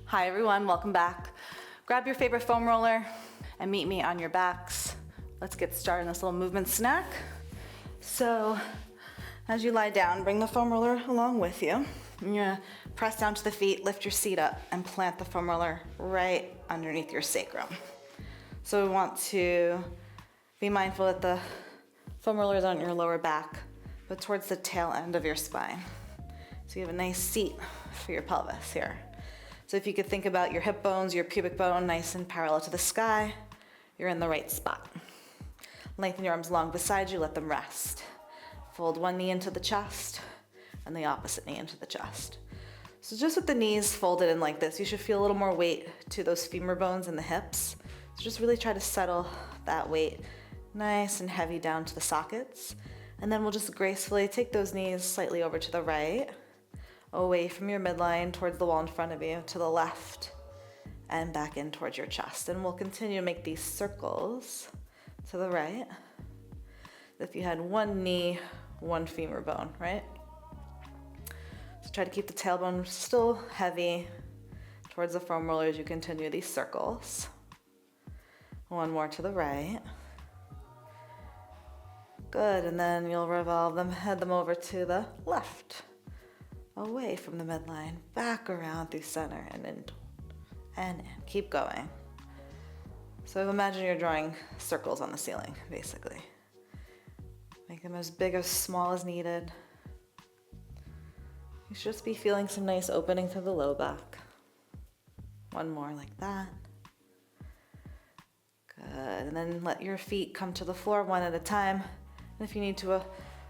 Hi everyone, welcome back. Grab your favorite foam roller and meet me on your backs. Let's get started on this little movement snack. So, as you lie down, bring the foam roller along with you. You're gonna press down to the feet, lift your seat up, and plant the foam roller right underneath your sacrum. So we want to be mindful that the foam roller is on your lower back, but towards the tail end of your spine. So you have a nice seat for your pelvis here. So if you could think about your hip bones, your pubic bone nice and parallel to the sky, you're in the right spot. Lengthen your arms long beside you, let them rest. Fold one knee into the chest and the opposite knee into the chest. So just with the knees folded in like this, you should feel a little more weight to those femur bones in the hips. So just really try to settle that weight nice and heavy down to the sockets. And then we'll just gracefully take those knees slightly over to the right, away from your midline towards the wall in front of you, to the left, and back in towards your chest. And we'll continue to make these circles to the right. If you had one knee, one femur bone, right? So try to keep the tailbone still heavy towards the foam roller as you continue these circles. One more to the right. Good, and then you'll revolve them, head them over to the left. Away from the midline, back around through center and in, and in. Keep going. So imagine you're drawing circles on the ceiling, basically. Make them as big or small as needed. You should just be feeling some nice opening through the low back. One more like that. Good, and then let your feet come to the floor one at a time. And if you need to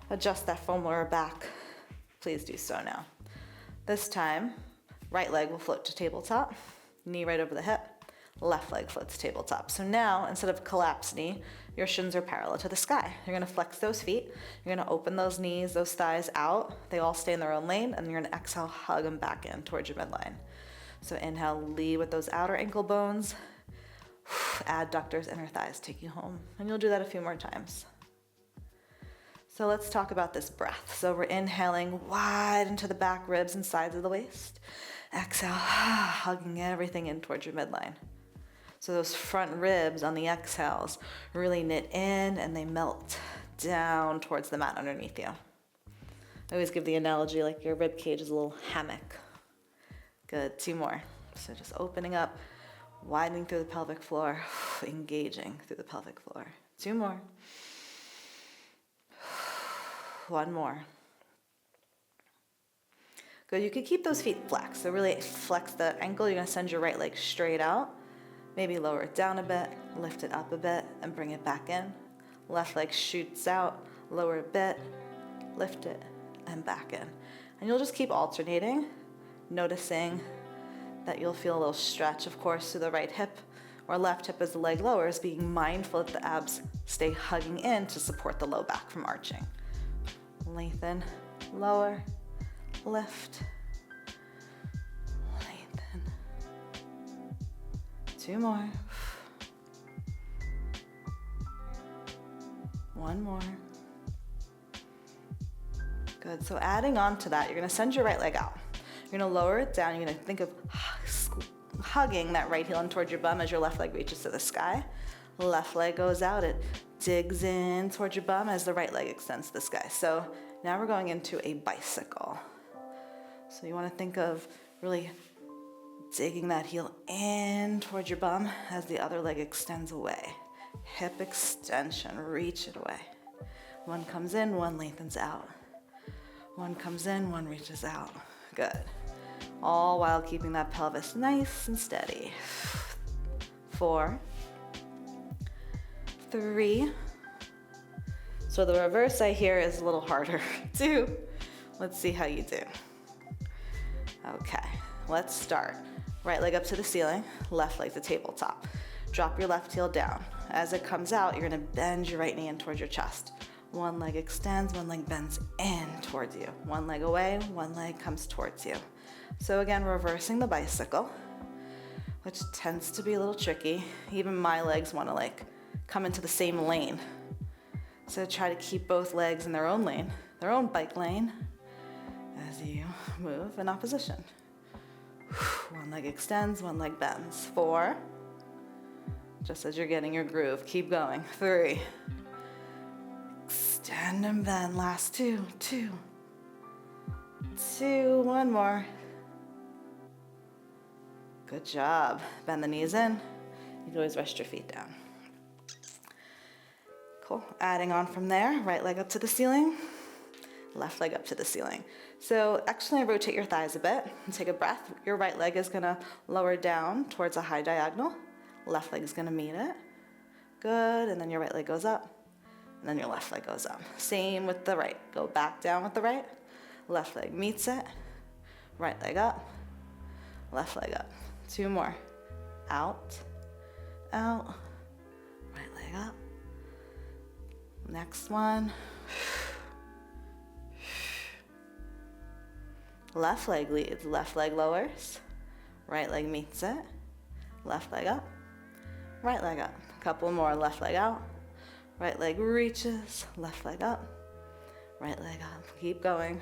adjust that foam roller back, please do so now. This time, right leg will float to tabletop, knee right over the hip, left leg floats to tabletop. So now, instead of collapsed knee, your shins are parallel to the sky. You're gonna flex those feet, you're gonna open those knees, those thighs out, they all stay in their own lane, and you're gonna exhale, hug them back in towards your midline. So inhale, lead with those outer ankle bones, adductors, inner thighs take you home. And you'll do that a few more times. So let's talk about this breath. So we're inhaling wide into the back ribs and sides of the waist. Exhale, hugging everything in towards your midline. So those front ribs on the exhales really knit in and they melt down towards the mat underneath you. I always give the analogy like your rib cage is a little hammock. Good, two more. So just opening up, widening through the pelvic floor, engaging through the pelvic floor. Two more. One more. Good, you could keep those feet flexed. So really flex the ankle. You're gonna send your right leg straight out. Maybe lower it down a bit, lift it up a bit, and bring it back in. Left leg shoots out, lower a bit, lift it, and back in. And you'll just keep alternating, noticing that you'll feel a little stretch, of course, to the right hip or left hip as the leg lowers, being mindful that the abs stay hugging in to support the low back from arching. Lengthen, lower, lift, lengthen. Two more. One more. Good, so adding on to that, you're gonna send your right leg out. You're gonna lower it down, you're gonna think of hugging that right heel in towards your bum as your left leg reaches to the sky. Left leg goes out, it digs in towards your bum as the right leg extends to the sky. So now we're going into a bicycle. So you want to think of really digging that heel in towards your bum as the other leg extends away. Hip extension, reach it away. One comes in, one lengthens out. One comes in, one reaches out. Good. All while keeping that pelvis nice and steady. 4, 3. So the reverse I hear is a little harder. 2. Let's see how you do. Okay, let's start. Right leg up to the ceiling, left leg to tabletop. Drop your left heel down. As it comes out, you're gonna bend your right knee in towards your chest. One leg extends, one leg bends in towards you. One leg away, one leg comes towards you. So again, reversing the bicycle, which tends to be a little tricky. Even my legs wanna come into the same lane. So try to keep both legs in their own lane, their own bike lane, as you move in opposition. One leg extends, one leg bends. 4. Just as you're getting your groove, keep going. 3. Extend and bend. Last 2. 2. 2. One more. Good job. Bend the knees in. You can always rest your feet down. Cool. Adding on from there, right leg up to the ceiling, left leg up to the ceiling. So actually rotate your thighs a bit and take a breath. Your right leg is gonna lower down towards a high diagonal. Left leg is gonna meet it. Good, and then your right leg goes up, and then your left leg goes up. Same with the right. Go back down with the right. Left leg meets it. Right leg up. Left leg up. 2 more. Out, out. Right leg up. Next one. Left leg leads, left leg lowers, right leg meets it, left leg up, right leg up. A couple more, left leg out, right leg reaches, left leg up, right leg up. Keep going.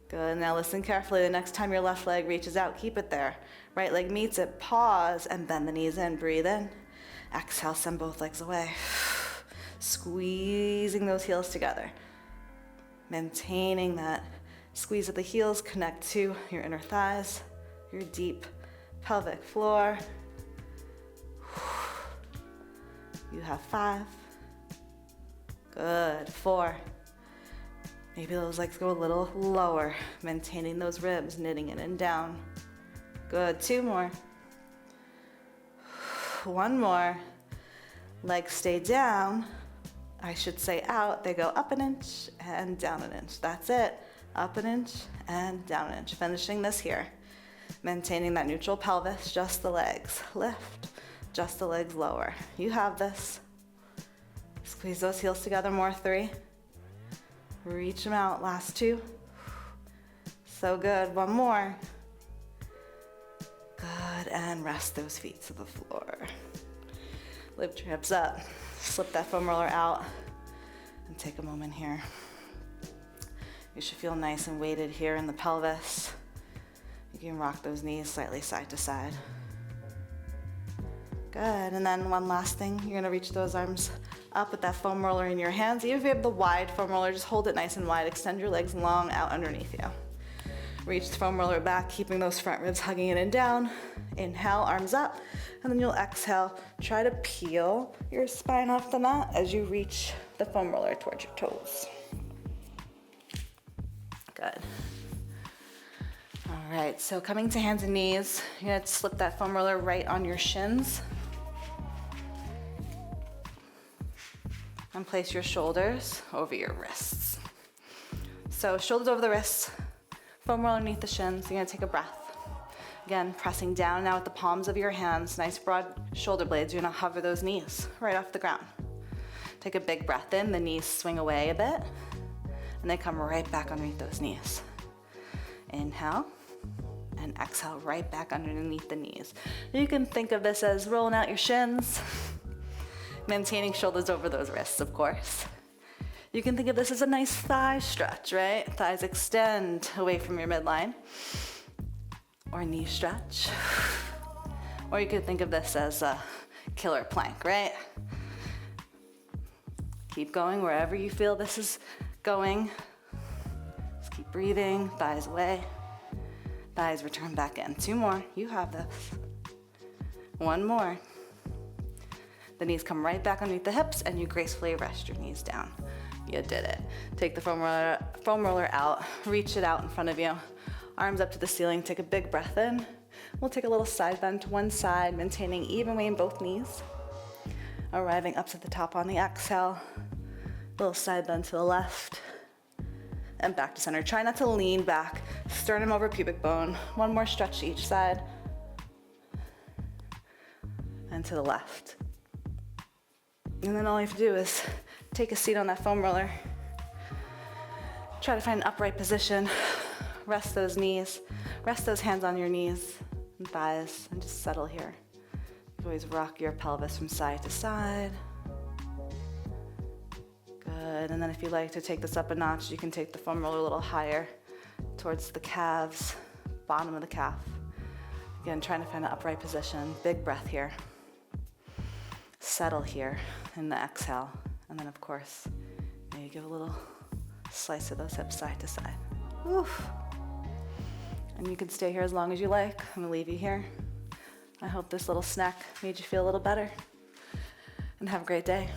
Good, now listen carefully. The next time your left leg reaches out, keep it there. Right leg meets it, pause, and bend the knees in. Breathe in. Exhale, send both legs away. Squeezing those heels together. Maintaining that squeeze of the heels, connect to your inner thighs, your deep pelvic floor. You have 5. Good, 4. Maybe those legs go a little lower, maintaining those ribs, knitting in and down. Good, 2 more. 1 more. Legs stay down. I should say out. They go up an inch and down an inch. That's it. Up an inch and down an inch. Finishing this here. Maintaining that neutral pelvis, just the legs. Lift, just the legs lower. You have this. Squeeze those heels together more. 3. Reach them out. Last 2. So good. 1 more. Good. And rest those feet to the floor. Lift your hips up. Slip that foam roller out and take a moment here. You should feel nice and weighted here in the pelvis. You can rock those knees slightly side to side. Good, and then one last thing. You're gonna reach those arms up with that foam roller in your hands. Even if you have the wide foam roller, just hold it nice and wide. Extend your legs long out underneath you. Reach the foam roller back, keeping those front ribs hugging in and down. Inhale, arms up, and then you'll exhale. Try to peel your spine off the mat as you reach the foam roller towards your toes. Good. All right, so coming to hands and knees, you're gonna slip that foam roller right on your shins. And place your shoulders over your wrists. So shoulders over the wrists, foam roller underneath the shins. You're gonna take a breath. Again, pressing down now with the palms of your hands, nice broad shoulder blades. You're gonna hover those knees right off the ground. Take a big breath in, the knees swing away a bit, and they come right back underneath those knees. Inhale, and exhale right back underneath the knees. You can think of this as rolling out your shins, maintaining shoulders over those wrists, of course. You can think of this as a nice thigh stretch, right? Thighs extend away from your midline. Or knee stretch. Or you could think of this as a killer plank, right? Keep going wherever you feel this is going. Just keep breathing, thighs away. Thighs return back in. 2 more, you have this. 1 more. The knees come right back underneath the hips and you gracefully rest your knees down. You did it. Take the foam roller out, reach it out in front of you. Arms up to the ceiling, take a big breath in. We'll take a little side bend to one side, maintaining even weight in both knees. Arriving up to the top on the exhale. Little side bend to the left. And back to center. Try not to lean back. Sternum over pubic bone. 1 more stretch to each side. And to the left. And then all you have to do is take a seat on that foam roller. Try to find an upright position. Rest those knees. Rest those hands on your knees and thighs and just settle here. You can always rock your pelvis from side to side. Good, good. And then if you like to take this up a notch, you can take the foam roller a little higher towards the calves, bottom of the calf. Again, trying to find an upright position. Big breath here. Settle here in the exhale. And then of course, maybe give a little slice of those hips side to side. Oof. And you can stay here as long as you like. I'm gonna leave you here. I hope this little snack made you feel a little better. And have a great day.